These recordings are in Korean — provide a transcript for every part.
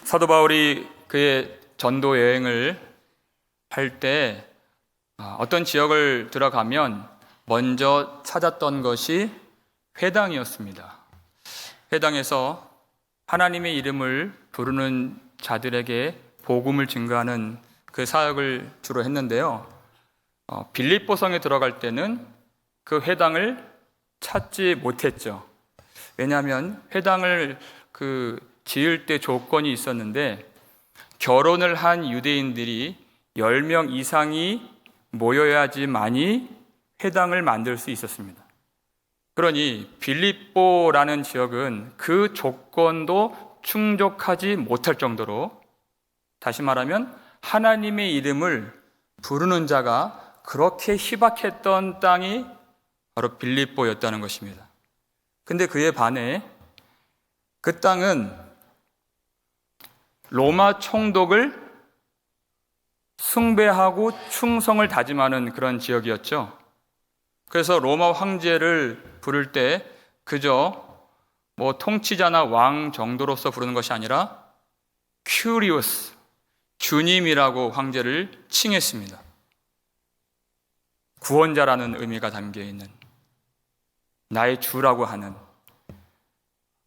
사도 바울이 그의 전도 여행을 할 때 어떤 지역을 들어가면 먼저 찾았던 것이 회당이었습니다. 회당에서 하나님의 이름을 부르는 자들에게 복음을 증거하는 그 사역을 주로 했는데요. 빌립보성에 들어갈 때는 그 회당을 찾지 못했죠. 왜냐하면 회당을 지을 때 조건이 있었는데 결혼을 한 유대인들이 10명 이상이 모여야지만이 회당을 만들 수 있었습니다. 그러니 빌립보라는 지역은 그 조건도 충족하지 못할 정도로, 다시 말하면 하나님의 이름을 부르는 자가 그렇게 희박했던 땅이 바로 빌립보였다는 것입니다. 근데 그에 반해 그 땅은 로마 총독을 숭배하고 충성을 다짐하는 그런 지역이었죠. 그래서 로마 황제를 부를 때 그저 통치자나 왕 정도로서 부르는 것이 아니라 큐리오스, 주님이라고 황제를 칭했습니다. 구원자라는 의미가 담겨있는, 나의 주라고 하는.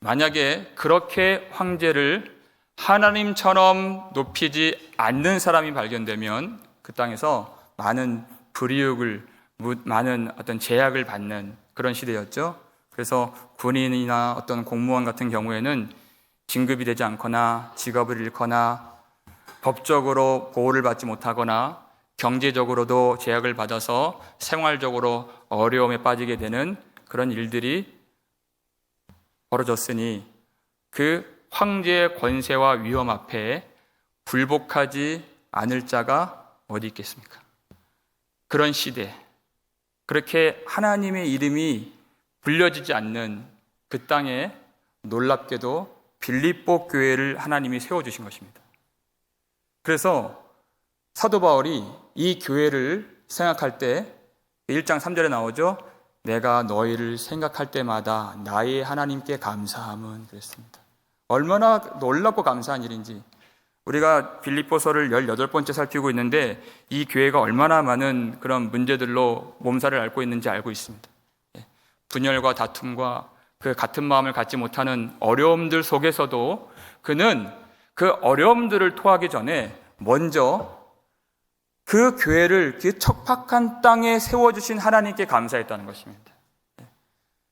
만약에 그렇게 황제를 하나님처럼 높이지 않는 사람이 발견되면 그 땅에서 많은 불이익을, 많은 어떤 제약을 받는 그런 시대였죠. 그래서 군인이나 어떤 공무원 같은 경우에는 진급이 되지 않거나 직업을 잃거나 법적으로 보호를 받지 못하거나 경제적으로도 제약을 받아서 생활적으로 어려움에 빠지게 되는 그런 일들이 벌어졌으니 그 황제의 권세와 위험 앞에 굴복하지 않을 자가 어디 있겠습니까? 그런 시대, 그렇게 하나님의 이름이 불려지지 않는 그 땅에 놀랍게도 빌립보 교회를 하나님이 세워주신 것입니다. 그래서 사도 바울이 이 교회를 생각할 때 1장 3절에 나오죠. 내가 너희를 생각할 때마다 나의 하나님께 감사함은, 그랬습니다. 얼마나 놀랍고 감사한 일인지. 우리가 빌립보서를 18번째 살피고 있는데 이 교회가 얼마나 많은 그런 문제들로 몸살을 앓고 있는지 알고 있습니다. 분열과 다툼과 그 같은 마음을 갖지 못하는 어려움들 속에서도 그는 그 어려움들을 토하기 전에 먼저 그 교회를 그 척박한 땅에 세워주신 하나님께 감사했다는 것입니다.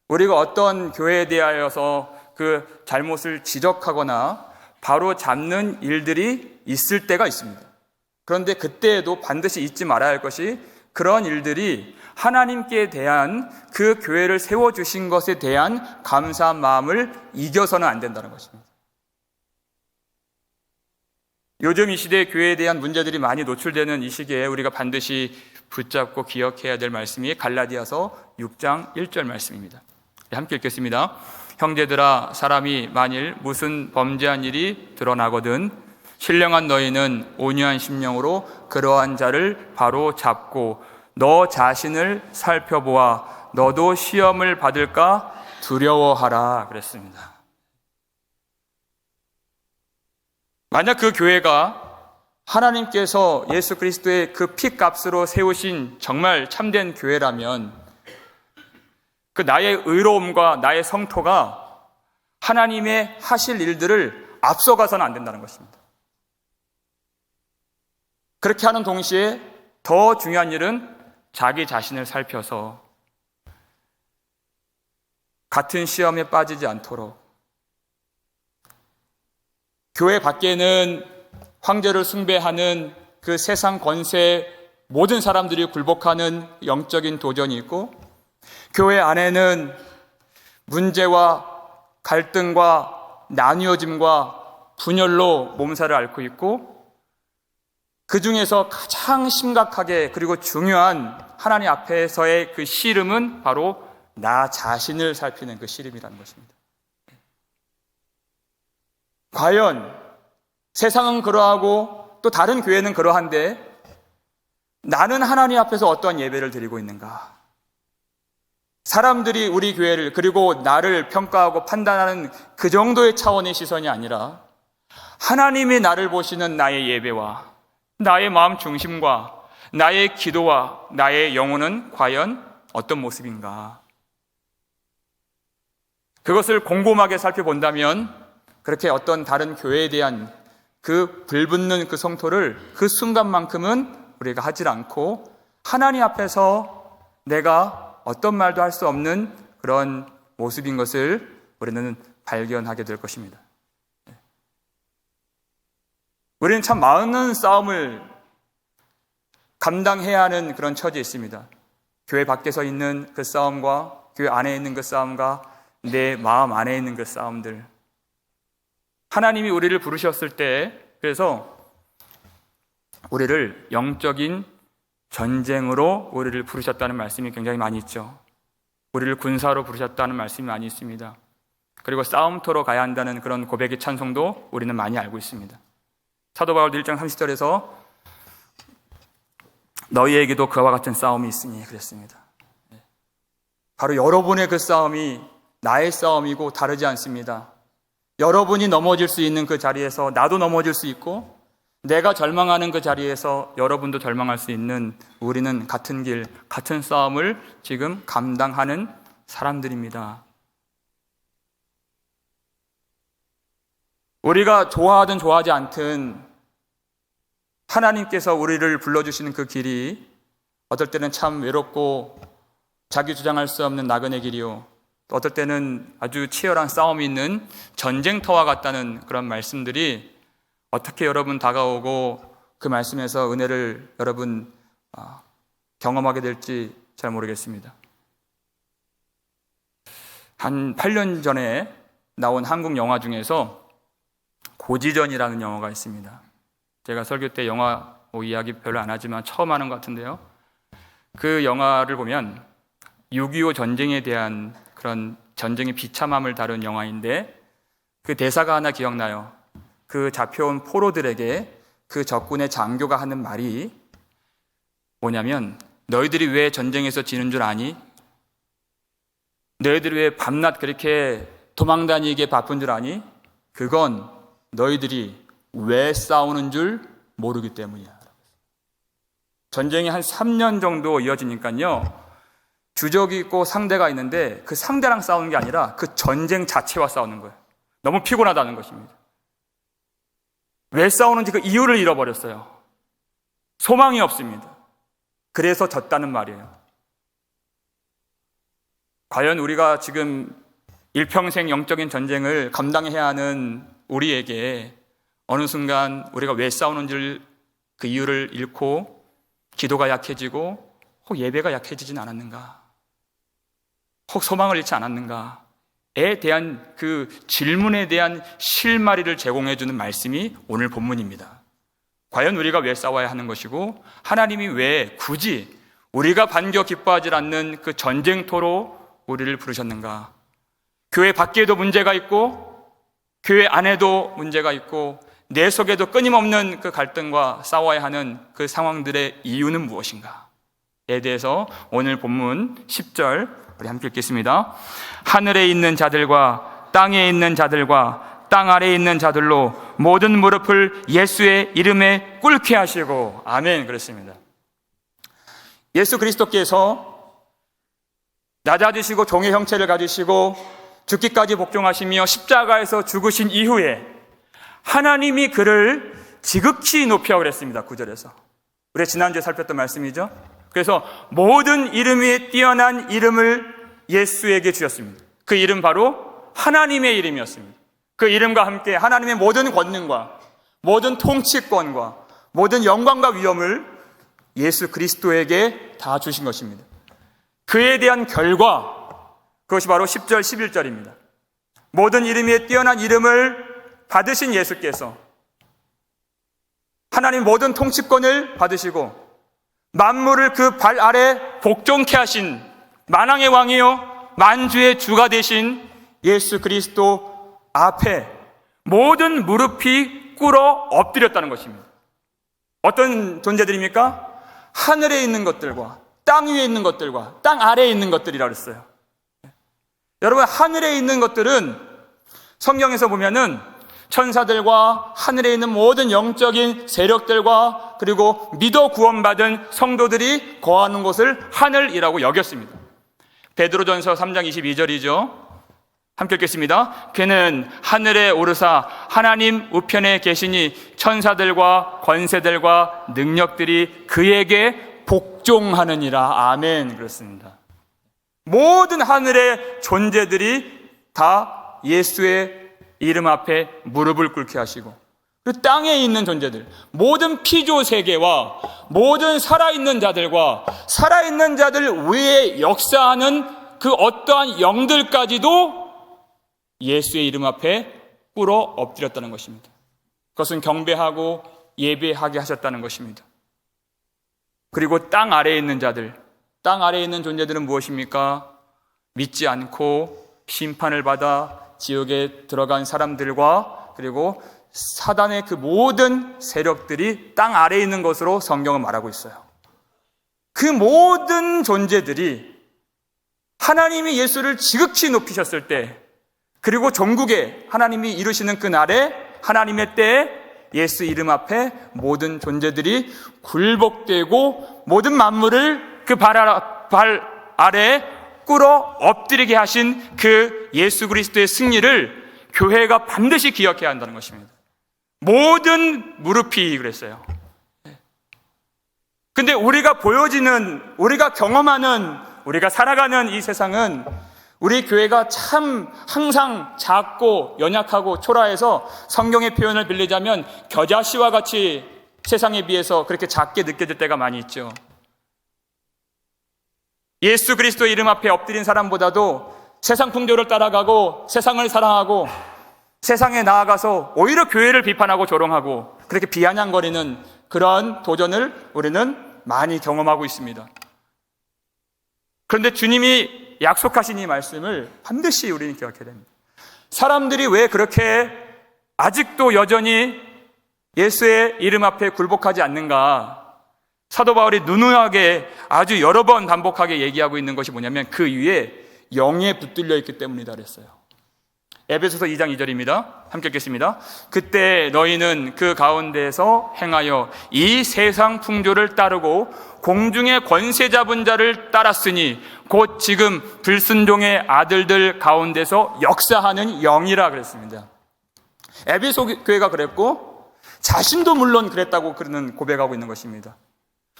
우리가 어떤 교회에 대하여서 그 잘못을 지적하거나 바로 잡는 일들이 있을 때가 있습니다. 그런데 그때에도 반드시 잊지 말아야 할 것이, 그런 일들이 하나님께 대한 그 교회를 세워주신 것에 대한 감사한 마음을 이겨서는 안 된다는 것입니다. 요즘 이 시대의 교회에 대한 문제들이 많이 노출되는 이 시기에 우리가 반드시 붙잡고 기억해야 될 말씀이 갈라디아서 6장 1절 말씀입니다. 함께 읽겠습니다. 형제들아, 사람이 만일 무슨 범죄한 일이 드러나거든 신령한 너희는 온유한 심령으로 그러한 자를 바로 잡고 너 자신을 살펴보아 너도 시험을 받을까 두려워하라, 그랬습니다. 만약 그 교회가 하나님께서 예수 그리스도의 그 피값으로 세우신 정말 참된 교회라면 그 나의 의로움과 나의 성토가 하나님의 하실 일들을 앞서가서는 안 된다는 것입니다. 그렇게 하는 동시에 더 중요한 일은 자기 자신을 살펴서 같은 시험에 빠지지 않도록, 교회 밖에는 황제를 숭배하는 그 세상 권세 모든 사람들이 굴복하는 영적인 도전이 있고, 교회 안에는 문제와 갈등과 나뉘어짐과 분열로 몸살을 앓고 있고, 그 중에서 가장 심각하게 그리고 중요한 하나님 앞에서의 그 씨름은 바로 나 자신을 살피는 그 씨름이라는 것입니다. 과연 세상은 그러하고 또 다른 교회는 그러한데 나는 하나님 앞에서 어떠한 예배를 드리고 있는가? 사람들이 우리 교회를 그리고 나를 평가하고 판단하는 그 정도의 차원의 시선이 아니라 하나님이 나를 보시는 나의 예배와 나의 마음 중심과 나의 기도와 나의 영혼은 과연 어떤 모습인가? 그것을 곰곰하게 살펴본다면 그렇게 어떤 다른 교회에 대한 그 불붙는 그 성토를 그 순간만큼은 우리가 하질 않고 하나님 앞에서 내가 어떤 말도 할 수 없는 그런 모습인 것을 우리는 발견하게 될 것입니다. 우리는 참 많은 싸움을 감당해야 하는 그런 처지에 있습니다. 교회 밖에서 있는 그 싸움과 교회 안에 있는 그 싸움과 내 마음 안에 있는 그 싸움들. 하나님이 우리를 부르셨을 때 그래서 우리를 영적인 전쟁으로 우리를 부르셨다는 말씀이 굉장히 많이 있죠. 우리를 군사로 부르셨다는 말씀이 많이 있습니다. 그리고 싸움터로 가야 한다는 그런 고백의 찬송도 우리는 많이 알고 있습니다. 사도 바울도 1장 30절에서 너희에게도 그와 같은 싸움이 있으니 그랬습니다. 바로 여러분의 그 싸움이 나의 싸움이고 다르지 않습니다. 여러분이 넘어질 수 있는 그 자리에서 나도 넘어질 수 있고 내가 절망하는 그 자리에서 여러분도 절망할 수 있는 우리는 같은 길, 같은 싸움을 지금 감당하는 사람들입니다. 우리가 좋아하든 좋아하지 않든 하나님께서 우리를 불러주시는 그 길이 어떨 때는 참 외롭고 자기 주장할 수 없는 나그네 길이요, 또 어떨 때는 아주 치열한 싸움이 있는 전쟁터와 같다는 그런 말씀들이 어떻게 여러분 다가오고 그 말씀에서 은혜를 여러분 경험하게 될지 잘 모르겠습니다. 한 8년 전에 나온 한국 영화 중에서 고지전이라는 영화가 있습니다. 제가 설교 때 영화 이야기 별로 안 하지만 처음 하는 것 같은데요. 그 영화를 보면 6.25 전쟁에 대한 그런 전쟁의 비참함을 다룬 영화인데 그 대사가 하나 기억나요. 그 잡혀온 포로들에게 그 적군의 장교가 하는 말이 뭐냐면 너희들이 왜 전쟁에서 지는 줄 아니? 너희들이 왜 밤낮 그렇게 도망다니기에 바쁜 줄 아니? 그건 너희들이 왜 싸우는 줄 모르기 때문이야. 전쟁이 한 3년 정도 이어지니까요, 주적이 있고 상대가 있는데 그 상대랑 싸우는 게 아니라 그 전쟁 자체와 싸우는 거예요. 너무 피곤하다는 것입니다. 왜 싸우는지 그 이유를 잃어버렸어요. 소망이 없습니다. 그래서 졌다는 말이에요. 과연 우리가 지금 일평생 영적인 전쟁을 감당해야 하는 우리에게 어느 순간 우리가 왜 싸우는지 그 이유를 잃고 기도가 약해지고 혹 예배가 약해지진 않았는가? 혹 소망을 잃지 않았는가에 대한 그 질문에 대한 실마리를 제공해주는 말씀이 오늘 본문입니다. 과연 우리가 왜 싸워야 하는 것이고 하나님이 왜 굳이 우리가 반겨 기뻐하지 않는 그 전쟁터로 우리를 부르셨는가? 교회 밖에도 문제가 있고 교회 안에도 문제가 있고 내 속에도 끊임없는 그 갈등과 싸워야 하는 그 상황들의 이유는 무엇인가에 대해서 오늘 본문 10절 우리 함께 읽겠습니다. 하늘에 있는 자들과 땅에 있는 자들과 땅 아래에 있는 자들로 모든 무릎을 예수의 이름에 꿇게 하시고 아멘. 그렇습니다. 예수 그리스도께서 낮아지시고 종의 형체를 가지시고 죽기까지 복종하시며 십자가에서 죽으신 이후에 하나님이 그를 지극히 높여 그랬습니다. 9절에서 우리 지난주에 살폈던 말씀이죠. 그래서 모든 이름 위에 뛰어난 이름을 예수에게 주셨습니다. 그 이름 바로 하나님의 이름이었습니다. 그 이름과 함께 하나님의 모든 권능과 모든 통치권과 모든 영광과 위엄을 예수 그리스도에게 다 주신 것입니다. 그에 대한 결과, 그것이 바로 10절 11절입니다. 모든 이름 위에 뛰어난 이름을 받으신 예수께서 하나님 모든 통치권을 받으시고 만물을 그 발 아래 복종케 하신 만왕의 왕이요 만주의 주가 되신 예수 그리스도 앞에 모든 무릎이 꿇어 엎드렸다는 것입니다. 어떤 존재들입니까? 하늘에 있는 것들과 땅 위에 있는 것들과 땅 아래에 있는 것들이라고 했어요. 여러분, 하늘에 있는 것들은 성경에서 보면은 천사들과 하늘에 있는 모든 영적인 세력들과 그리고 믿어 구원받은 성도들이 거하는 곳을 하늘이라고 여겼습니다. 베드로전서 3장 22절이죠. 함께 읽겠습니다. 그는 하늘에 오르사 하나님 우편에 계시니 천사들과 권세들과 능력들이 그에게 복종하느니라. 아멘. 그렇습니다. 모든 하늘의 존재들이 다 예수의 이름 앞에 무릎을 꿇게 하시고, 그 땅에 있는 존재들, 모든 피조 세계와 모든 살아있는 자들과 살아있는 자들 위에 역사하는 그 어떠한 영들까지도 예수의 이름 앞에 꿇어 엎드렸다는 것입니다. 그것은 경배하고 예배하게 하셨다는 것입니다. 그리고 땅 아래에 있는 자들, 땅 아래에 있는 존재들은 무엇입니까? 믿지 않고 심판을 받아 지옥에 들어간 사람들과 그리고 사단의 그 모든 세력들이 땅 아래에 있는 것으로 성경은 말하고 있어요. 그 모든 존재들이 하나님이 예수를 지극히 높이셨을 때, 그리고 전국에 하나님이 이루시는 그 날에 하나님의 때에 예수 이름 앞에 모든 존재들이 굴복되고 모든 만물을 그 발 아래에 꿇어 엎드리게 하신 그 예수 그리스도의 승리를 교회가 반드시 기억해야 한다는 것입니다. 모든 무릎이 그랬어요. 근데 우리가 보여지는, 우리가 경험하는, 우리가 살아가는 이 세상은 우리 교회가 참 항상 작고 연약하고 초라해서 성경의 표현을 빌리자면 겨자씨와 같이 세상에 비해서 그렇게 작게 느껴질 때가 많이 있죠. 예수 그리스도의 이름 앞에 엎드린 사람보다도 세상 풍조를 따라가고 세상을 사랑하고 세상에 나아가서 오히려 교회를 비판하고 조롱하고 그렇게 비아냥거리는 그런 도전을 우리는 많이 경험하고 있습니다. 그런데 주님이 약속하신 이 말씀을 반드시 우리는 기억해야 됩니다. 사람들이 왜 그렇게 아직도 여전히 예수의 이름 앞에 굴복하지 않는가? 사도 바울이 누누하게 아주 여러 번 반복하게 얘기하고 있는 것이 뭐냐면 그 위에 영에 붙들려 있기 때문이다 그랬어요. 에베소서 2장 2절입니다. 함께 읽겠습니다. 그때 너희는 그 가운데에서 행하여 이 세상 풍조를 따르고 공중의 권세 잡은 자를 따랐으니 곧 지금 불순종의 아들들 가운데서 역사하는 영이라 그랬습니다. 에베소 교회가 그랬고 자신도 물론 그랬다고 그는 고백하고 있는 것입니다.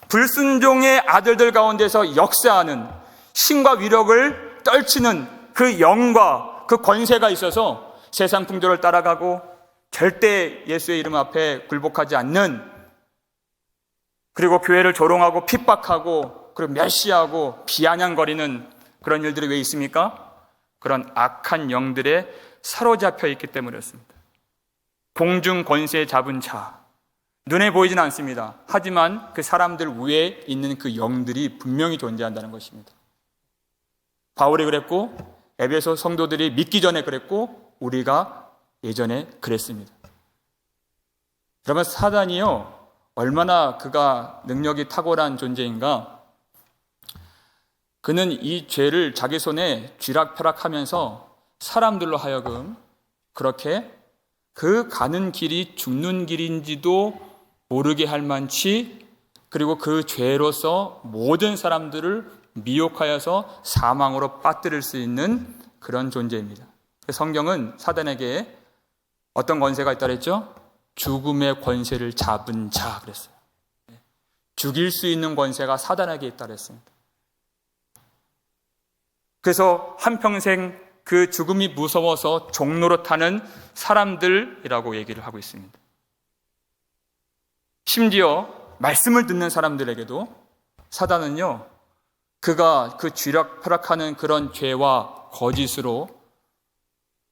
불순종의 아들들 가운데서 역사하는 신과 위력을 떨치는 그 영과 그 권세가 있어서 세상 풍조를 따라가고 절대 예수의 이름 앞에 굴복하지 않는, 그리고 교회를 조롱하고 핍박하고 그리고 멸시하고 비아냥거리는 그런 일들이 왜 있습니까? 그런 악한 영들에 사로잡혀 있기 때문이었습니다. 공중 권세 잡은 자, 눈에 보이지는 않습니다. 하지만 그 사람들 위에 있는 그 영들이 분명히 존재한다는 것입니다. 바울이 그랬고 에베소 성도들이 믿기 전에 그랬고 우리가 예전에 그랬습니다. 그러면 사단이요, 얼마나 그가 능력이 탁월한 존재인가? 그는 이 죄를 자기 손에 쥐락펴락하면서 사람들로 하여금 그렇게 그 가는 길이 죽는 길인지도 모르게 할 만치, 그리고 그 죄로서 모든 사람들을 미혹하여서 사망으로 빠뜨릴 수 있는 그런 존재입니다. 성경은 사단에게 어떤 권세가 있다 그랬죠? 죽음의 권세를 잡은 자 그랬어요. 죽일 수 있는 권세가 사단에게 있다 그랬습니다. 그래서 한평생 그 죽음이 무서워서 종노릇하는 사람들이라고 얘기를 하고 있습니다. 심지어 말씀을 듣는 사람들에게도 사단은요, 그가 그 쥐락펴락하는 그런 죄와 거짓으로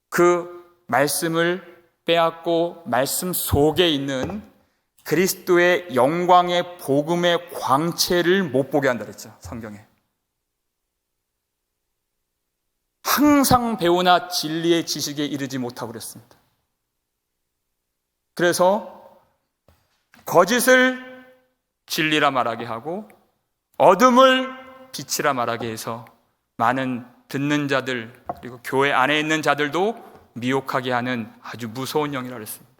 그 말씀을 빼앗고 말씀 속에 있는 그리스도의 영광의 복음의 광채를 못 보게 한다 그랬죠, 성경에. 항상 배우나 진리의 지식에 이르지 못하고 그랬습니다. 그래서 거짓을 진리라 말하게 하고 어둠을 빛이라 말하게 해서 많은 듣는 자들, 그리고 교회 안에 있는 자들도 미혹하게 하는 아주 무서운 영이라고 했습니다.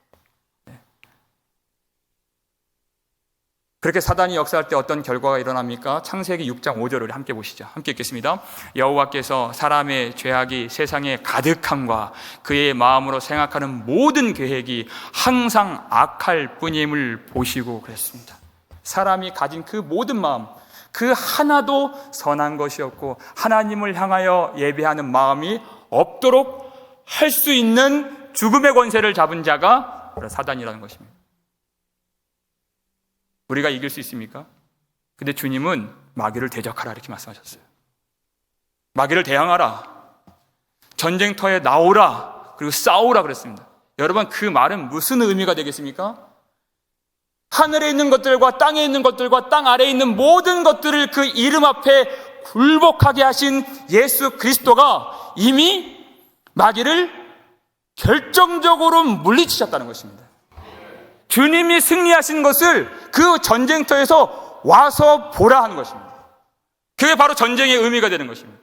그렇게 사단이 역사할 때 어떤 결과가 일어납니까? 창세기 6장 5절을 함께 보시죠. 함께 읽겠습니다. 여호와께서 사람의 죄악이 세상에 가득함과 그의 마음으로 생각하는 모든 계획이 항상 악할 뿐임을 보시고 그랬습니다. 사람이 가진 그 모든 마음, 그 하나도 선한 것이 없고 하나님을 향하여 예배하는 마음이 없도록 할 수 있는 죽음의 권세를 잡은 자가 바로 사단이라는 것입니다. 우리가 이길 수 있습니까? 근데 주님은 마귀를 대적하라 이렇게 말씀하셨어요. 마귀를 대항하라, 전쟁터에 나오라, 그리고 싸우라 그랬습니다. 여러분, 그 말은 무슨 의미가 되겠습니까? 하늘에 있는 것들과 땅에 있는 것들과 땅 아래에 있는 모든 것들을 그 이름 앞에 굴복하게 하신 예수 그리스도가 이미 마귀를 결정적으로 물리치셨다는 것입니다. 주님이 승리하신 것을 그 전쟁터에서 와서 보라 하는 것입니다. 그게 바로 전쟁의 의미가 되는 것입니다.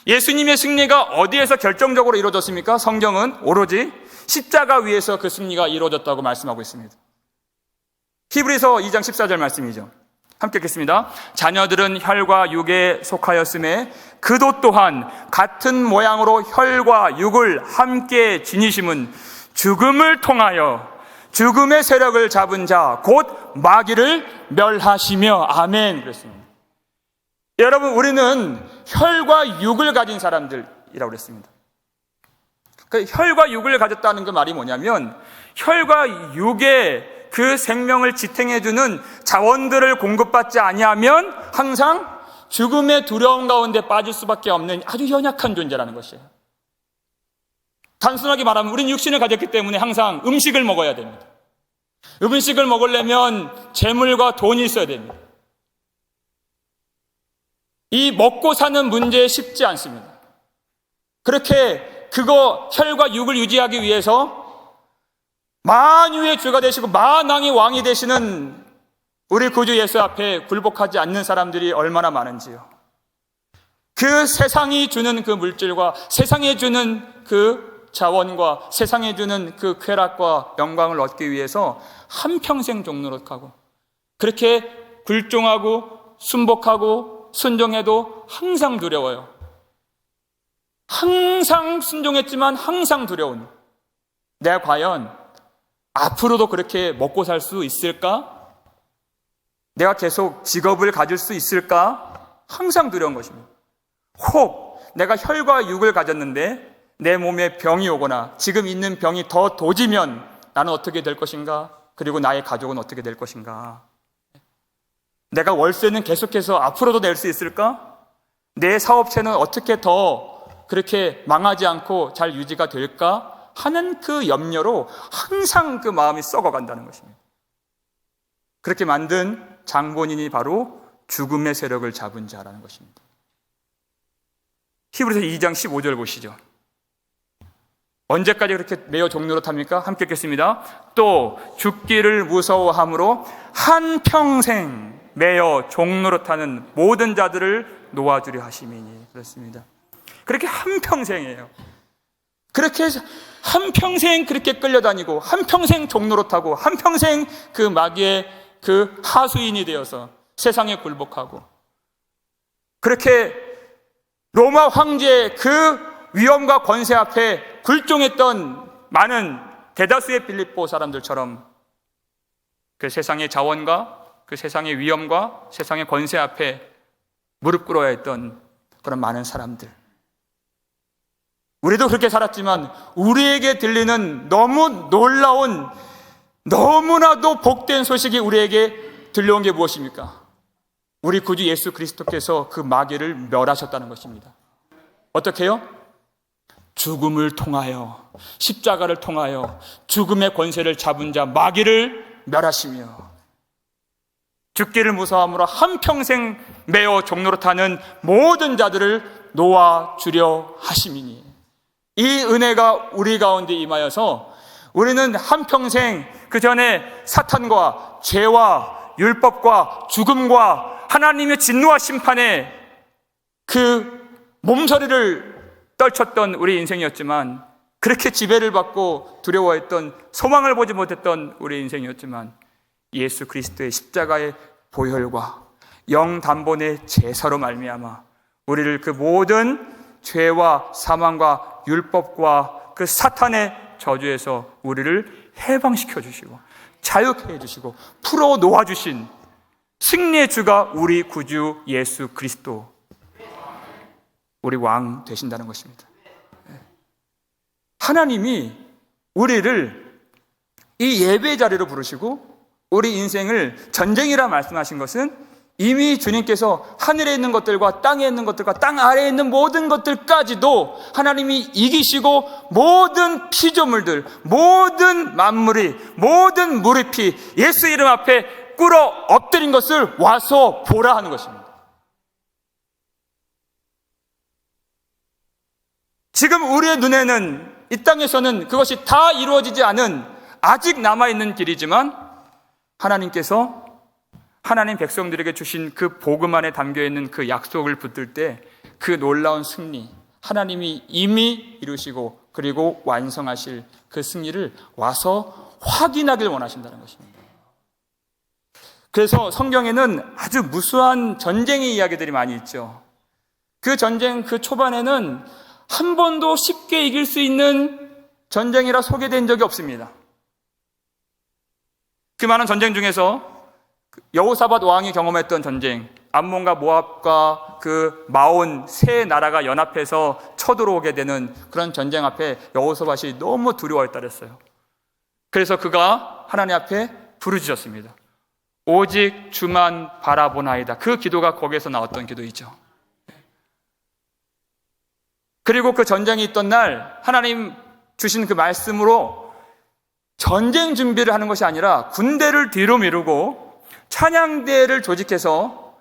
예수님의 승리가 어디에서 결정적으로 이루어졌습니까? 성경은 오로지 십자가 위에서 그 승리가 이루어졌다고 말씀하고 있습니다. 히브리서 2장 14절 말씀이죠. 함께 읽겠습니다. 자녀들은 혈과 육에 속하였음에 그도 또한 같은 모양으로 혈과 육을 함께 지니심은 죽음을 통하여 죽음의 세력을 잡은 자 곧 마귀를 멸하시며 아멘 그랬습니다. 여러분, 우리는 혈과 육을 가진 사람들이라고 그랬습니다. 그 혈과 육을 가졌다는 그 말이 뭐냐면 혈과 육의 그 생명을 지탱해주는 자원들을 공급받지 아니하면 항상 죽음의 두려움 가운데 빠질 수밖에 없는 아주 연약한 존재라는 것이에요. 단순하게 말하면 우리는 육신을 가졌기 때문에 항상 음식을 먹어야 됩니다. 음식을 먹으려면 재물과 돈이 있어야 됩니다. 이 먹고 사는 문제 쉽지 않습니다. 그렇게 혈과 육을 유지하기 위해서 만유의 주가 되시고 만왕의 왕이 되시는 우리 구주 예수 앞에 굴복하지 않는 사람들이 얼마나 많은지요. 그 세상이 주는 그 물질과 세상에 주는 그 자원과 세상에 주는 그 쾌락과 영광을 얻기 위해서 한평생 종노릇하고 그렇게 굴종하고 순복하고 순종해도 항상 두려워요. 항상 순종했지만 항상 두려운, 내가 과연 앞으로도 그렇게 먹고 살 수 있을까? 내가 계속 직업을 가질 수 있을까? 항상 두려운 것입니다. 혹 내가 혈과 육을 가졌는데 내 몸에 병이 오거나 지금 있는 병이 더 도지면 나는 어떻게 될 것인가? 그리고 나의 가족은 어떻게 될 것인가? 내가 월세는 계속해서 앞으로도 낼 수 있을까? 내 사업체는 어떻게 더 그렇게 망하지 않고 잘 유지가 될까? 하는 그 염려로 항상 그 마음이 썩어간다는 것입니다. 그렇게 만든 장본인이 바로 죽음의 세력을 잡은 자라는 것입니다. 히브리서 2장 15절 보시죠. 언제까지 그렇게 매어 종노릇합니까? 함께 읽겠습니다. 또 죽기를 무서워함으로 한평생 매어 종노릇하는 모든 자들을 놓아주려 하심이니 그렇습니다. 그렇게 한평생이에요. 그렇게 한평생 그렇게 끌려다니고 한평생 종노릇하고 한평생 그 마귀의 그 하수인이 되어서 세상에 굴복하고 그렇게 로마 황제의 그 위엄과 권세 앞에 굴종했던 많은 대다수의 빌립보 사람들처럼 그 세상의 자원과 그 세상의 위엄과 세상의 권세 앞에 무릎 꿇어야 했던 그런 많은 사람들, 우리도 그렇게 살았지만 우리에게 들리는 너무 놀라운, 너무나도 복된 소식이 우리에게 들려온 게 무엇입니까? 우리 구주 예수 그리스도께서 그 마귀를 멸하셨다는 것입니다. 어떻게 해요? 죽음을 통하여, 십자가를 통하여 죽음의 권세를 잡은 자 마귀를 멸하시며 죽기를 무서워함으로 한평생 매어 종노릇하는 모든 자들을 놓아주려 하심이니, 이 은혜가 우리 가운데 임하여서 우리는 한평생 그 전에 사탄과 죄와 율법과 죽음과 하나님의 진노와 심판의 그 몸서리를 떨쳤던 우리 인생이었지만 그렇게 지배를 받고 두려워했던, 소망을 보지 못했던 우리의 인생이었지만 예수 그리스도의 십자가의 보혈과 영단번의 제사로 말미암아 우리를 그 모든 죄와 사망과 율법과 그 사탄의 저주에서 우리를 해방시켜 주시고 자유케 해주시고 풀어 놓아주신 승리의 주가 우리 구주 예수 그리스도, 우리 왕 되신다는 것입니다. 하나님이 우리를 이 예배의 자리로 부르시고 우리 인생을 전쟁이라 말씀하신 것은 이미 주님께서 하늘에 있는 것들과 땅에 있는 것들과 땅 아래에 있는 모든 것들까지도 하나님이 이기시고 모든 피조물들, 모든 만물이, 모든 무릎이 예수 이름 앞에 꿇어 엎드린 것을 와서 보라 하는 것입니다. 지금 우리의 눈에는, 이 땅에서는 그것이 다 이루어지지 않은 아직 남아있는 길이지만 하나님께서 하나님 백성들에게 주신 그 복음 안에 담겨있는 그 약속을 붙들 때 그 놀라운 승리, 하나님이 이미 이루시고 그리고 완성하실 그 승리를 와서 확인하길 원하신다는 것입니다. 그래서 성경에는 아주 무수한 전쟁의 이야기들이 많이 있죠. 그 전쟁 그 초반에는 한 번도 쉽게 이길 수 있는 전쟁이라 소개된 적이 없습니다. 그 많은 전쟁 중에서 여호사밧 왕이 경험했던 전쟁, 암몬과 모압과 그 마온 세 나라가 연합해서 쳐들어오게 되는 그런 전쟁 앞에 여호사밧이 너무 두려워했다 그랬어요. 그래서 그가 하나님 앞에 부르짖었습니다. 오직 주만 바라보나이다. 그 기도가 거기에서 나왔던 기도이죠. 그리고 그 전쟁이 있던 날 하나님 주신 그 말씀으로 전쟁 준비를 하는 것이 아니라 군대를 뒤로 미루고 찬양대를 조직해서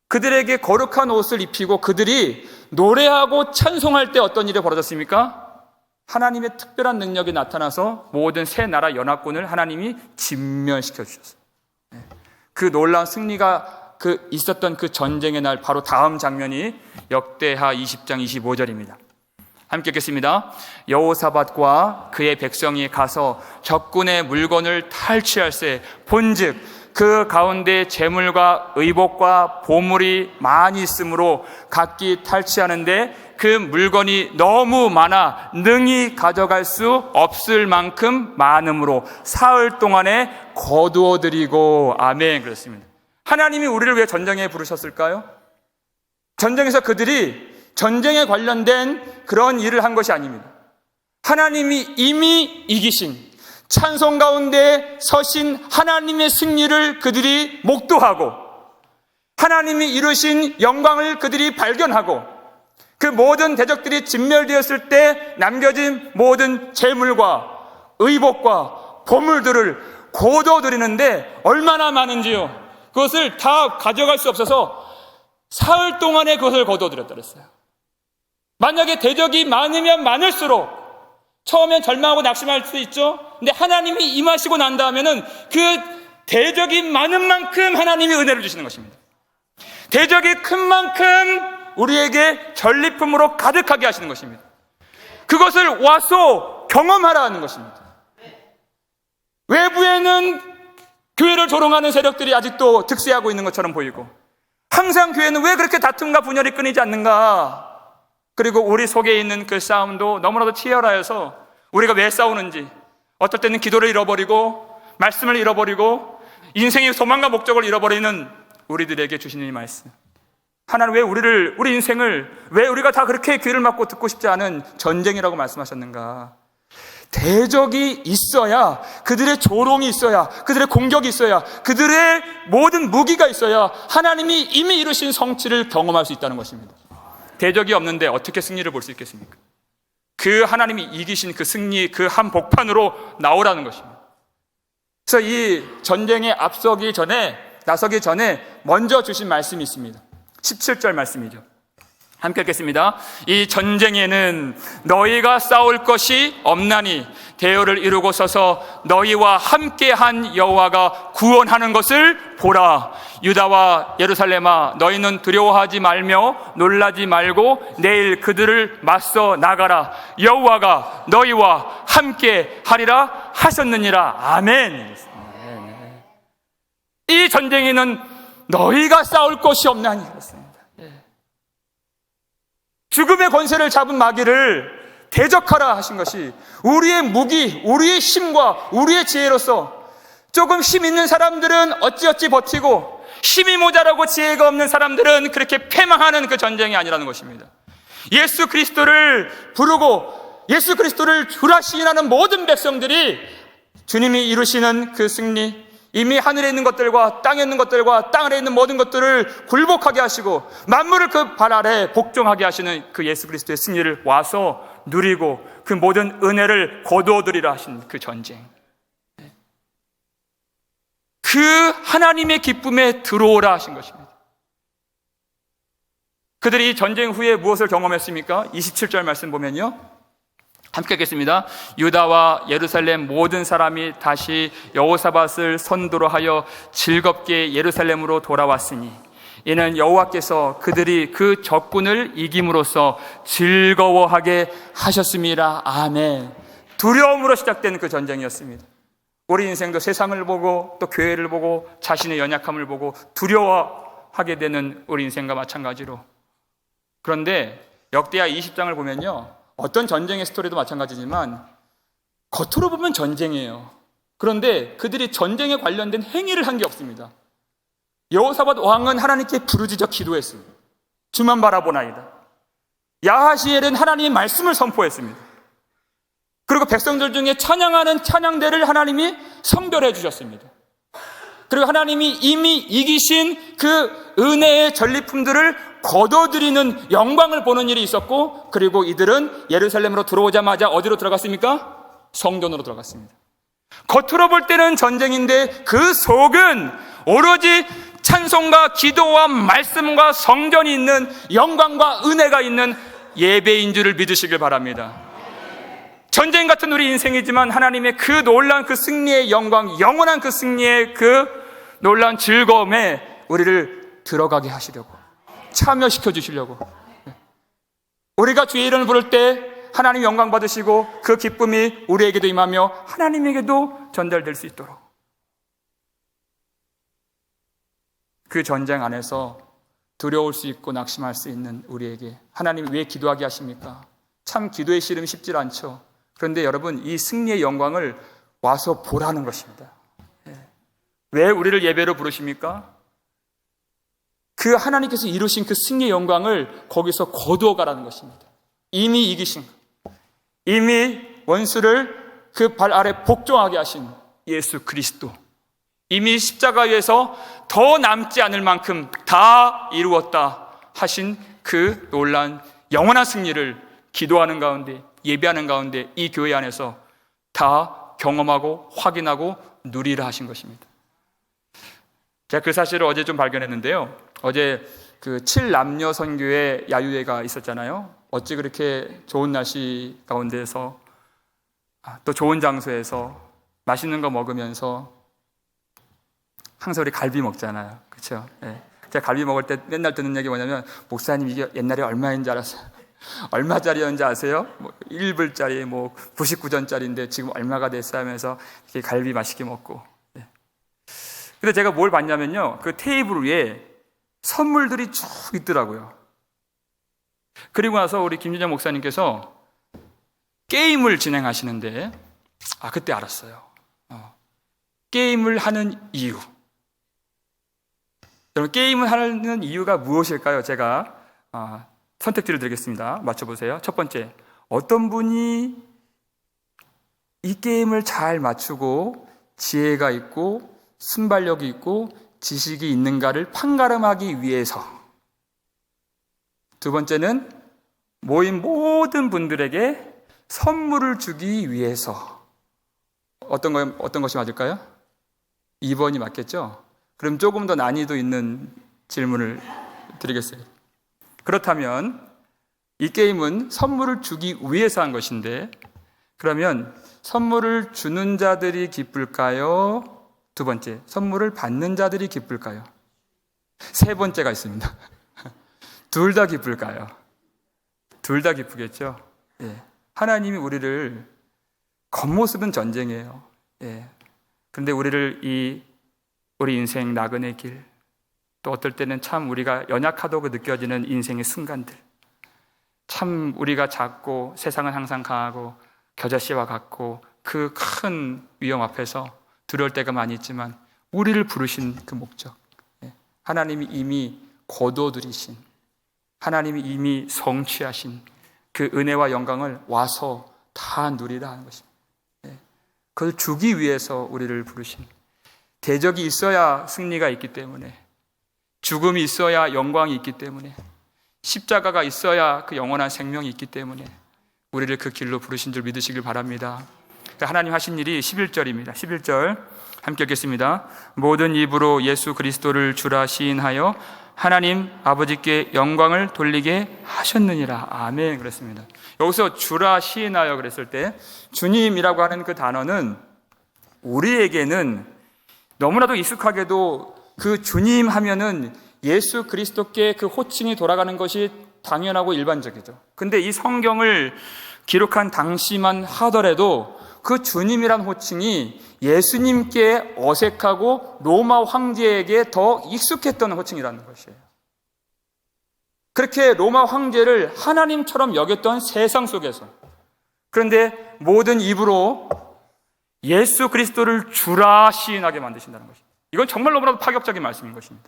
그들에게 거룩한 옷을 입히고 그들이 노래하고 찬송할 때 어떤 일이 벌어졌습니까? 하나님의 특별한 능력이 나타나서 모든 세 나라 연합군을 하나님이 진멸시켜 주셨어요. 그 놀라운 승리가 있었던 그 전쟁의 날 바로 다음 장면이 역대하 20장 25절입니다. 함께 읽겠습니다. 여호사밧과 그의 백성이 가서 적군의 물건을 탈취할세 본즉 그 가운데 재물과 의복과 보물이 많이 있으므로 각기 탈취하는데 그 물건이 너무 많아 능히 가져갈 수 없을 만큼 많으므로 사흘 동안에 거두어드리고. 아멘. 그렇습니다. 하나님이 우리를 왜 전쟁에 부르셨을까요? 전쟁에서 그들이 전쟁에 관련된 그런 일을 한 것이 아닙니다. 하나님이 이미 이기신, 찬송 가운데 서신 하나님의 승리를 그들이 목도하고 하나님이 이루신 영광을 그들이 발견하고 그 모든 대적들이 진멸되었을 때 남겨진 모든 재물과 의복과 보물들을 거둬들이는데 얼마나 많은지요. 그것을 다 가져갈 수 없어서 사흘 동안에 그것을 거둬들였다 그랬어요. 만약에 대적이 많으면 많을수록 처음엔 절망하고 낙심할 수 있죠. 근데 하나님이 임하시고 난 다음에는 그 대적이 많은 만큼 하나님이 은혜를 주시는 것입니다. 대적이 큰 만큼 우리에게 전리품으로 가득하게 하시는 것입니다. 그것을 와서 경험하라 하는 것입니다. 외부에는 교회를 조롱하는 세력들이 아직도 득세하고 있는 것처럼 보이고 항상 교회는 왜 그렇게 다툼과 분열이 끊이지 않는가? 그리고 우리 속에 있는 그 싸움도 너무나도 치열하여서 우리가 왜 싸우는지, 어떨 때는 기도를 잃어버리고 말씀을 잃어버리고 인생의 소망과 목적을 잃어버리는 우리들에게 주시는 이 말씀, 하나님 왜 우리 인생을 왜 우리가 다 그렇게 귀를 막고 듣고 싶지 않은 전쟁이라고 말씀하셨는가? 대적이 있어야, 그들의 조롱이 있어야, 그들의 공격이 있어야, 그들의 모든 무기가 있어야 하나님이 이미 이루신 성취를 경험할 수 있다는 것입니다. 대적이 없는데 어떻게 승리를 볼 수 있겠습니까? 그 하나님이 이기신 그 승리, 그 한복판으로 나오라는 것입니다. 그래서 이 전쟁에 나서기 전에 먼저 주신 말씀이 있습니다. 17절 말씀이죠. 함께 읽겠습니다. 이 전쟁에는 너희가 싸울 것이 없나니 대열을 이루고 서서 너희와 함께한 여호와가 구원하는 것을 보라. 유다와 예루살렘아, 너희는 두려워하지 말며 놀라지 말고 내일 그들을 맞서 나가라. 여호와가 너희와 함께 하리라 하셨느니라. 아멘. 이 전쟁에는 너희가 싸울 것이 없나니. 그렇습니다. 죽음의 권세를 잡은 마귀를 대적하라 하신 것이 우리의 무기, 우리의 힘과 우리의 지혜로서, 조금 힘 있는 사람들은 어찌어찌 버티고 힘이 모자라고 지혜가 없는 사람들은 그렇게 패망하는 그 전쟁이 아니라는 것입니다. 예수 그리스도를 부르고 예수 그리스도를 주라 시인하는 모든 백성들이 주님이 이루시는 그 승리, 이미 하늘에 있는 것들과 땅에 있는 것들과 땅 아래에 있는 모든 것들을 굴복하게 하시고 만물을 그 발 아래 복종하게 하시는 그 예수 그리스도의 승리를 와서 누리고 그 모든 은혜를 거두어들이라 하신 그 전쟁, 그 하나님의 기쁨에 들어오라 하신 것입니다. 그들이 이 전쟁 후에 무엇을 경험했습니까? 27절 말씀 보면요, 함께 읽겠습니다. 유다와 예루살렘 모든 사람이 다시 여호사밧을 선도로 하여 즐겁게 예루살렘으로 돌아왔으니 이는 여호와께서 그들이 그 적군을 이김으로써 즐거워하게 하셨습니다. 아멘. 두려움으로 시작된 그 전쟁이었습니다. 우리 인생도 세상을 보고 또 교회를 보고 자신의 연약함을 보고 두려워하게 되는 우리 인생과 마찬가지로, 그런데 역대하 20장을 보면요, 어떤 전쟁의 스토리도 마찬가지지만 겉으로 보면 전쟁이에요. 그런데 그들이 전쟁에 관련된 행위를 한 게 없습니다. 여호사밧 왕은 하나님께 부르짖어 기도했습니다. 주만 바라보나이다. 야하시엘은 하나님의 말씀을 선포했습니다. 그리고 백성들 중에 찬양하는 찬양대를 하나님이 성별해 주셨습니다. 그리고 하나님이 이미 이기신 그 은혜의 전리품들을 거둬들이는 영광을 보는 일이 있었고, 그리고 이들은 예루살렘으로 들어오자마자 어디로 들어갔습니까? 성전으로 들어갔습니다. 겉으로 볼 때는 전쟁인데 그 속은 오로지 찬송과 기도와 말씀과 성전이 있는, 영광과 은혜가 있는 예배인 줄을 믿으시길 바랍니다. 전쟁 같은 우리 인생이지만 하나님의 그 놀라운 그 승리의 영광, 영원한 그 승리의 그 놀라운 즐거움에 우리를 들어가게 하시려고, 참여시켜 주시려고, 우리가 주의 이름을 부를 때 하나님 영광 받으시고 그 기쁨이 우리에게도 임하며 하나님에게도 전달될 수 있도록, 그 전쟁 안에서 두려울 수 있고 낙심할 수 있는 우리에게 하나님이 왜 기도하게 하십니까? 참 기도의 씨름이 쉽지 않죠. 그런데 여러분, 이 승리의 영광을 와서 보라는 것입니다. 왜 우리를 예배로 부르십니까? 그 하나님께서 이루신 그 승리의 영광을 거기서 거두어 가라는 것입니다. 이미 이기신, 이미 원수를 그 발 아래 복종하게 하신 예수 그리스도, 이미 십자가에서 더 남지 않을 만큼 다 이루었다 하신 그 놀라운 영원한 승리를 기도하는 가운데, 예배하는 가운데 이 교회 안에서 다 경험하고 확인하고 누리라 하신 것입니다. 제가 그 사실을 어제 좀 발견했는데요, 어제 그 7남녀 선교회 야유회가 있었잖아요. 어찌 그렇게 좋은 날씨 가운데서 또 좋은 장소에서 맛있는 거 먹으면서, 항상 우리 갈비 먹잖아요, 그렇죠? 네. 제가 갈비 먹을 때 맨날 듣는 얘기 뭐냐면, 목사님 이게 옛날에 얼마인 줄 알았어요? 얼마짜리였는지 아세요? 1불짜리 99전짜리인데 지금 얼마가 됐어 하면서 이렇게 갈비 맛있게 먹고. 네. 근데 제가 뭘 봤냐면요, 그 테이블 위에 선물들이 쭉 있더라고요. 그리고 나서 우리 김진영 목사님께서 게임을 진행하시는데, 그때 알았어요. 게임을 하는 이유. 여러분, 게임을 하는 이유가 무엇일까요? 제가 선택지를 드리겠습니다. 맞춰보세요. 첫 번째, 어떤 분이 이 게임을 잘 맞추고 지혜가 있고 순발력이 있고 지식이 있는가를 판가름하기 위해서. 두 번째는 모인 모든 분들에게 선물을 주기 위해서. 어떤 것이 맞을까요? 2번이 맞겠죠? 그럼 조금 더 난이도 있는 질문을 드리겠어요. 그렇다면 이 게임은 선물을 주기 위해서 한 것인데, 그러면 선물을 주는 자들이 기쁠까요? 두 번째, 선물을 받는 자들이 기쁠까요? 세 번째가 있습니다. 둘 다 기쁠까요? 둘 다 기쁘겠죠? 예. 하나님이 우리를, 겉모습은 전쟁이에요. 예. 그런데 우리를 우리 인생 나그네 길, 또 어떨 때는 참 우리가 연약하다고 느껴지는 인생의 순간들, 참 우리가 작고 세상은 항상 강하고 겨자씨와 같고 그 큰 위험 앞에서 두려울 때가 많이 있지만 우리를 부르신 그 목적, 하나님이 이미 거둬들이신, 하나님이 이미 성취하신 그 은혜와 영광을 와서 다 누리라 하는 것입니다. 그걸 주기 위해서 우리를 부르신, 대적이 있어야 승리가 있기 때문에, 죽음이 있어야 영광이 있기 때문에, 십자가가 있어야 그 영원한 생명이 있기 때문에 우리를 그 길로 부르신 줄 믿으시길 바랍니다. 하나님 하신 일이 11절입니다. 11절 함께 읽겠습니다. 모든 입으로 예수 그리스도를 주라 시인하여 하나님 아버지께 영광을 돌리게 하셨느니라. 아멘. 그랬습니다. 여기서 주라 시인하여 그랬을 때 주님이라고 하는 그 단어는 우리에게는 너무나도 익숙하게도 그 주님 하면은 예수 그리스도께 그 호칭이 돌아가는 것이 당연하고 일반적이죠. 근데 이 성경을 기록한 당시만 하더라도 그 주님이란 호칭이 예수님께 어색하고 로마 황제에게 더 익숙했던 호칭이라는 것이에요. 그렇게 로마 황제를 하나님처럼 여겼던 세상 속에서, 그런데 모든 입으로 예수 그리스도를 주라 시인하게 만드신다는 것입니다. 이건 정말 너무나도 파격적인 말씀인 것입니다.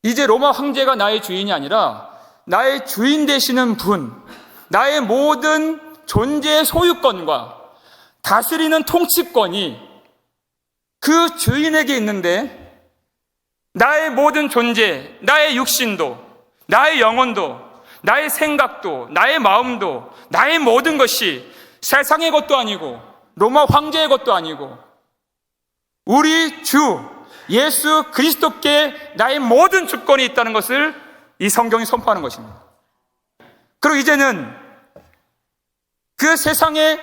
이제 로마 황제가 나의 주인이 아니라 나의 주인 되시는 분, 나의 모든 존재의 소유권과 다스리는 통치권이 그 주인에게 있는데, 나의 모든 존재, 나의 육신도, 나의 영혼도, 나의 생각도, 나의 마음도, 나의 모든 것이 세상의 것도 아니고 로마 황제의 것도 아니고 우리 주 예수 그리스도께 나의 모든 주권이 있다는 것을 이 성경이 선포하는 것입니다. 그리고 이제는 그 세상의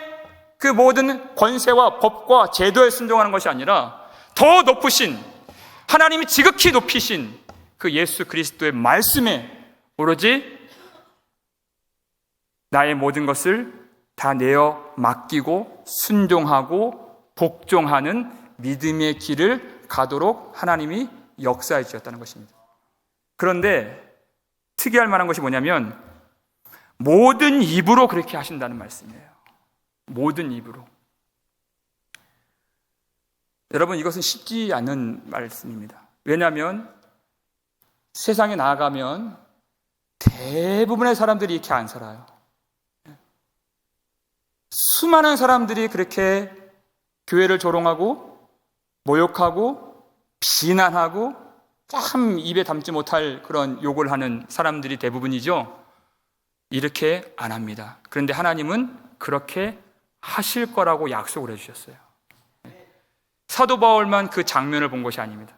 그 모든 권세와 법과 제도에 순종하는 것이 아니라 더 높으신, 하나님이 지극히 높이신 그 예수 그리스도의 말씀에 오로지 나의 모든 것을 다 내어 맡기고 순종하고 복종하는 믿음의 길을 가도록 하나님이 역사해 주셨다는 것입니다. 그런데 특이할 만한 것이 뭐냐면 모든 입으로 그렇게 하신다는 말씀이에요. 모든 입으로. 여러분, 이것은 쉽지 않은 말씀입니다. 왜냐하면 세상에 나아가면 대부분의 사람들이 이렇게 안 살아요. 수많은 사람들이 그렇게 교회를 조롱하고 모욕하고 비난하고 참 입에 담지 못할 그런 욕을 하는 사람들이 대부분이죠. 이렇게 안 합니다. 그런데 하나님은 그렇게 하실 거라고 약속을 해주셨어요. 사도 바울만 그 장면을 본 것이 아닙니다.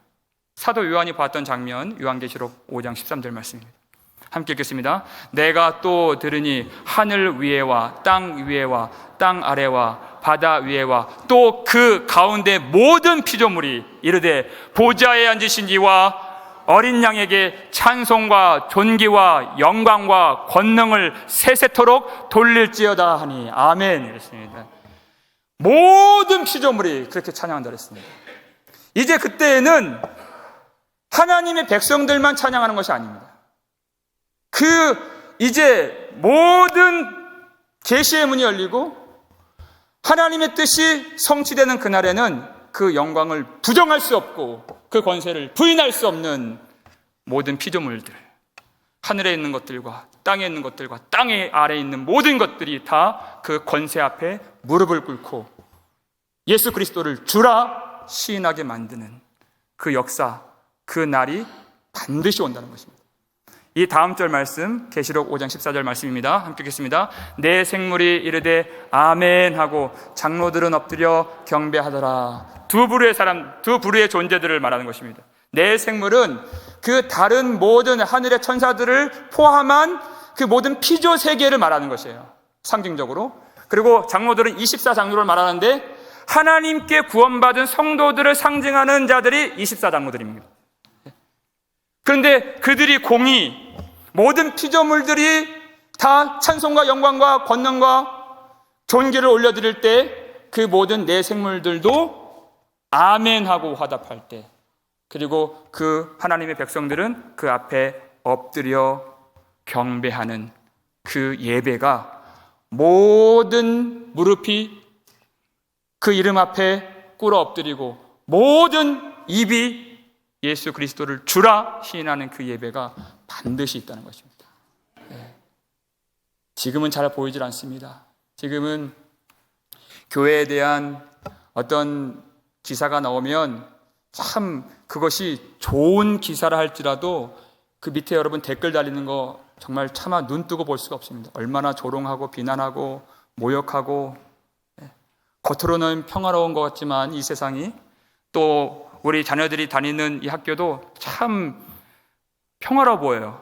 사도 요한이 봤던 장면, 요한계시록 5장 13절 말씀입니다. 함께 읽겠습니다. 내가 또 들으니 하늘 위에와 땅 위에와 땅 아래와 바다 위에와 또 그 가운데 모든 피조물이 이르되 보좌에 앉으신 이와 어린 양에게 찬송과 존귀와 영광과 권능을 세세토록 돌릴지어다 하니 아멘. 이랬습니다. 모든 피조물이 그렇게 찬양한다 그랬습니다. 이제 그때에는 하나님의 백성들만 찬양하는 것이 아닙니다. 이제 모든 계시의 문이 열리고 하나님의 뜻이 성취되는 그날에는 그 영광을 부정할 수 없고 그 권세를 부인할 수 없는 모든 피조물들, 하늘에 있는 것들과 땅에 있는 것들과 땅의 아래에 있는 모든 것들이 다 그 권세 앞에 무릎을 꿇고 예수 그리스도를 주라 시인하게 만드는 그 역사, 그 날이 반드시 온다는 것입니다. 이 다음 절 말씀, 계시록 5장 14절 말씀입니다. 함께 읽겠습니다. 내 생물이 이르되 아멘 하고 장로들은 엎드려 경배하더라. 두 부류의 존재들을 말하는 것입니다. 내 생물은 그 다른 모든 하늘의 천사들을 포함한 그 모든 피조 세계를 말하는 것이에요. 상징적으로. 그리고 장로들은 24장로를 말하는데 하나님께 구원받은 성도들을 상징하는 자들이 24장로들입니다. 그런데 그들이 공의, 모든 피조물들이 다 찬송과 영광과 권능과 존귀를 올려드릴 때 그 모든 내 생물들도 아멘하고 화답할 때, 그리고 그 하나님의 백성들은 그 앞에 엎드려 경배하는 그 예배가 모든 무릎이 그 이름 앞에 꿇어 엎드리고 모든 입이 예수 그리스도를 주라 시인하는 그 예배가 반드시 있다는 것입니다. 지금은 잘 보이질 않습니다. 지금은 교회에 대한 어떤 기사가 나오면 참 그것이 좋은 기사라 할지라도 그 밑에 여러분 댓글 달리는 거 정말 차마 눈 뜨고 볼 수가 없습니다. 얼마나 조롱하고 비난하고 모욕하고, 겉으로는 평화로운 것 같지만 이 세상이, 또 우리 자녀들이 다니는 이 학교도 참 평화로워 보여요.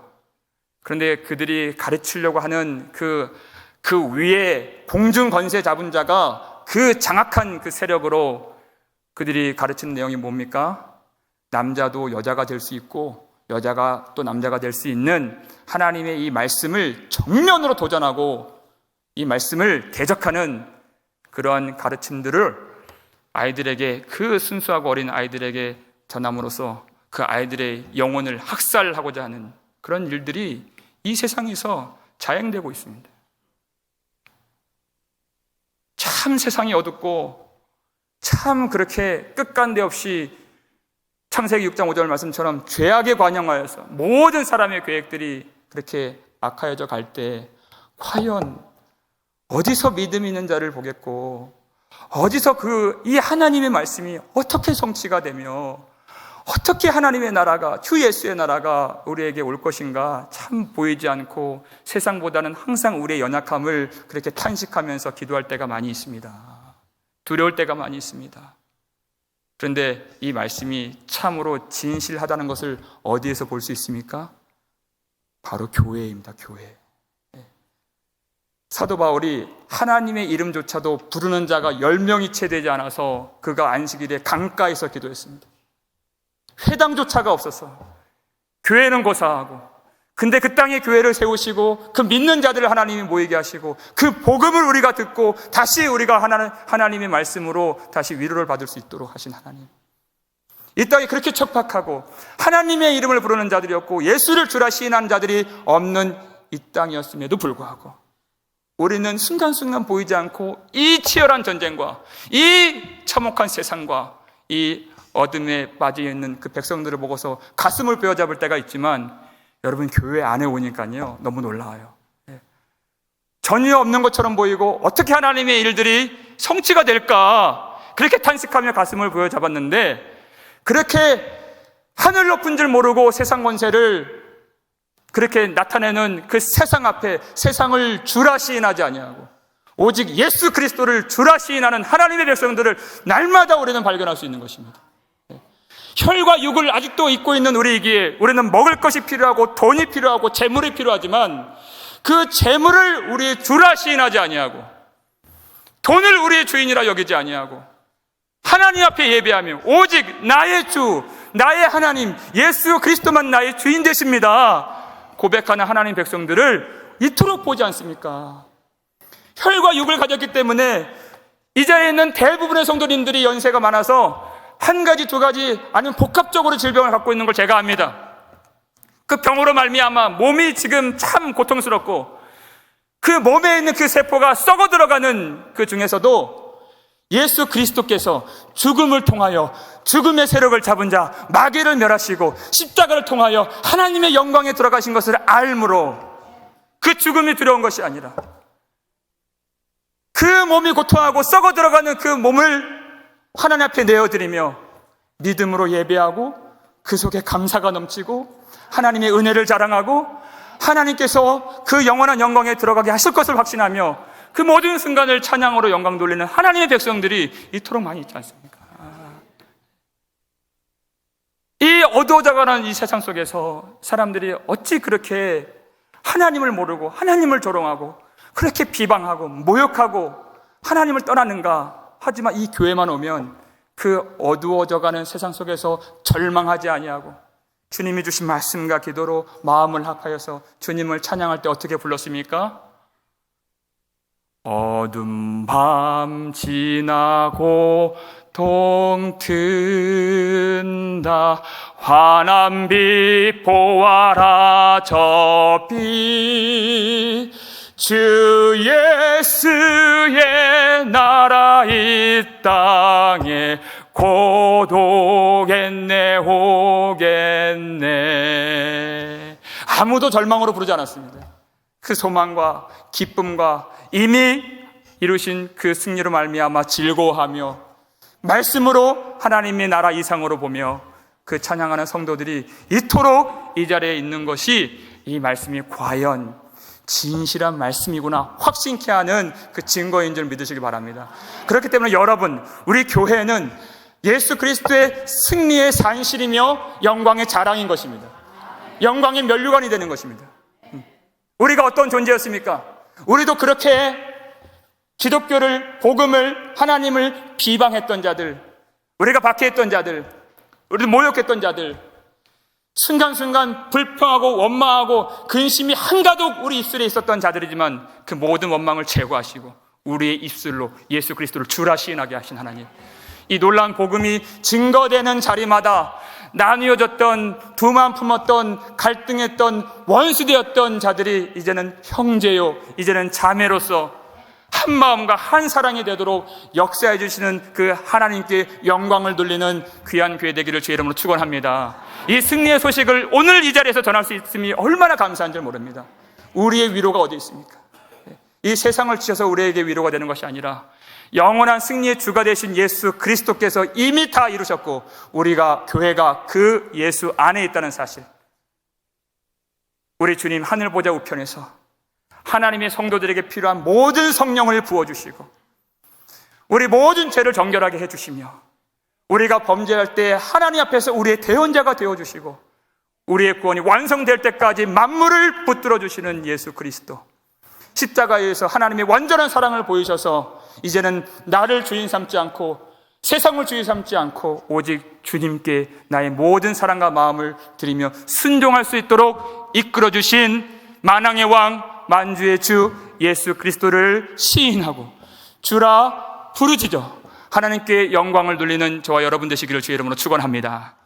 그런데 그들이 가르치려고 하는 그 위에 공중 권세 잡은 자가 그 장악한 그 세력으로 그들이 가르치는 내용이 뭡니까? 남자도 여자가 될 수 있고 여자가 또 남자가 될 수 있는 하나님의 이 말씀을 정면으로 도전하고 이 말씀을 대적하는 그러한 가르침들을 아이들에게, 그 순수하고 어린 아이들에게 전함으로써 그 아이들의 영혼을 학살하고자 하는 그런 일들이 이 세상에서 자행되고 있습니다. 참 세상이 어둡고 참 그렇게 끝간데 없이 창세기 6장 5절 말씀처럼 죄악에 관영하여서 모든 사람의 계획들이 그렇게 악하여져 갈 때 과연 어디서 믿음이 있는 자를 보겠고, 어디서 이 하나님의 말씀이 어떻게 성취가 되며 어떻게 하나님의 나라가, 주 예수의 나라가 우리에게 올 것인가 참 보이지 않고 세상보다는 항상 우리의 연약함을 그렇게 탄식하면서 기도할 때가 많이 있습니다. 두려울 때가 많이 있습니다. 그런데 이 말씀이 참으로 진실하다는 것을 어디에서 볼 수 있습니까? 바로 교회입니다. 교회. 사도 바울이 하나님의 이름조차도 부르는 자가 10명이 채 되지 않아서 그가 안식일에 강가에서 기도했습니다. 회당조차가 없어서 교회는 고사하고, 근데 그 땅에 교회를 세우시고 그 믿는 자들을 하나님이 모이게 하시고 그 복음을 우리가 듣고 다시 우리가 하나님의 말씀으로 다시 위로를 받을 수 있도록 하신 하나님, 이 땅이 그렇게 척박하고 하나님의 이름을 부르는 자들이었고 예수를 주라 시인하는 자들이 없는 이 땅이었음에도 불구하고 우리는 순간순간 보이지 않고 이 치열한 전쟁과 이 참혹한 세상과 이 어둠에 빠져있는 그 백성들을 보고서 가슴을 베어잡을 때가 있지만, 여러분 교회 안에 오니까요 너무 놀라워요. 전혀 없는 것처럼 보이고 어떻게 하나님의 일들이 성취가 될까 그렇게 탄식하며 가슴을 베어잡았는데, 그렇게 하늘 높은 줄 모르고 세상 권세를 그렇게 나타내는 그 세상 앞에 세상을 주라 시인하지 아니하고 오직 예수 그리스도를 주라 시인하는 하나님의 백성들을 날마다 우리는 발견할 수 있는 것입니다. 혈과 육을 아직도 입고 있는 우리이기에 우리는 먹을 것이 필요하고 돈이 필요하고 재물이 필요하지만 그 재물을 우리의 주라 시인하지 아니하고 돈을 우리의 주인이라 여기지 아니하고 하나님 앞에 예배하며 오직 나의 주, 나의 하나님 예수 그리스도만 나의 주인 되십니다 고백하는 하나님 백성들을 이토록 보지 않습니까? 혈과 육을 가졌기 때문에 이 자리에 있는 대부분의 성도님들이 연세가 많아서 한 가지, 두 가지 아니면 복합적으로 질병을 갖고 있는 걸 제가 압니다. 그 병으로 말미암아 몸이 지금 참 고통스럽고 그 몸에 있는 그 세포가 썩어 들어가는 그 중에서도 예수 그리스도께서 죽음을 통하여 죽음의 세력을 잡은 자 마귀를 멸하시고 십자가를 통하여 하나님의 영광에 들어가신 것을 알므로 그 죽음이 두려운 것이 아니라 그 몸이 고통하고 썩어 들어가는 그 몸을 하나님 앞에 내어드리며 믿음으로 예배하고 그 속에 감사가 넘치고 하나님의 은혜를 자랑하고 하나님께서 그 영원한 영광에 들어가게 하실 것을 확신하며 그 모든 순간을 찬양으로 영광 돌리는 하나님의 백성들이 이토록 많이 있지 않습니까? 이 어두워져가는 이 세상 속에서 사람들이 어찌 그렇게 하나님을 모르고 하나님을 조롱하고 그렇게 비방하고 모욕하고 하나님을 떠나는가? 하지만 이 교회만 오면 그 어두워져가는 세상 속에서 절망하지 아니하고 주님이 주신 말씀과 기도로 마음을 합하여서 주님을 찬양할 때 어떻게 불렀습니까? 어둠 밤 지나고 동튼다 환한 빛 보아라 저 빛 주 예수의 나라 이 땅에 고독했네 오겠네. 아무도 절망으로 부르지 않았습니다. 그 소망과 기쁨과 이미 이루신 그 승리로 말미암아 즐거워하며 말씀으로 하나님의 나라 이상으로 보며 그 찬양하는 성도들이 이토록 이 자리에 있는 것이 이 말씀이 과연 진실한 말씀이구나 확신케 하는 그 증거인 줄 믿으시기 바랍니다. 그렇기 때문에 여러분, 우리 교회는 예수 그리스도의 승리의 산실이며 영광의 자랑인 것입니다. 영광의 면류관이 되는 것입니다. 우리가 어떤 존재였습니까? 우리도 그렇게 기독교를, 복음을, 하나님을 비방했던 자들, 우리가 박해했던 자들, 우리도 모욕했던 자들, 순간순간 불평하고 원망하고 근심이 한가득 우리 입술에 있었던 자들이지만 그 모든 원망을 제거하시고 우리의 입술로 예수 그리스도를 주라 시인하게 하신 하나님, 이 놀라운 복음이 증거되는 자리마다 나뉘어졌던, 두만 품었던, 갈등했던, 원수되었던 자들이 이제는 형제요, 이제는 자매로서 한 마음과 한 사랑이 되도록 역사해 주시는 그 하나님께 영광을 돌리는 귀한 교회 되기를 주의 이름으로 축원합니다. 이 승리의 소식을 오늘 이 자리에서 전할 수 있음이 얼마나 감사한 줄 모릅니다. 우리의 위로가 어디 있습니까? 이 세상을 지셔서 우리에게 위로가 되는 것이 아니라 영원한 승리의 주가 되신 예수 그리스도께서 이미 다 이루셨고 우리가, 교회가 그 예수 안에 있다는 사실, 우리 주님 하늘 보좌 우편에서 하나님의 성도들에게 필요한 모든 성령을 부어주시고 우리 모든 죄를 정결하게 해주시며 우리가 범죄할 때 하나님 앞에서 우리의 대언자가 되어주시고 우리의 구원이 완성될 때까지 만물을 붙들어 주시는 예수 그리스도, 십자가에서 하나님의 완전한 사랑을 보이셔서 이제는 나를 주인 삼지 않고 세상을 주인 삼지 않고 오직 주님께 나의 모든 사랑과 마음을 드리며 순종할 수 있도록 이끌어 주신 만왕의 왕, 만주의 주 예수 그리스도를 시인하고 주라 부르짖어 하나님께 영광을 돌리는 저와 여러분 되시기를 주의 이름으로 축원합니다.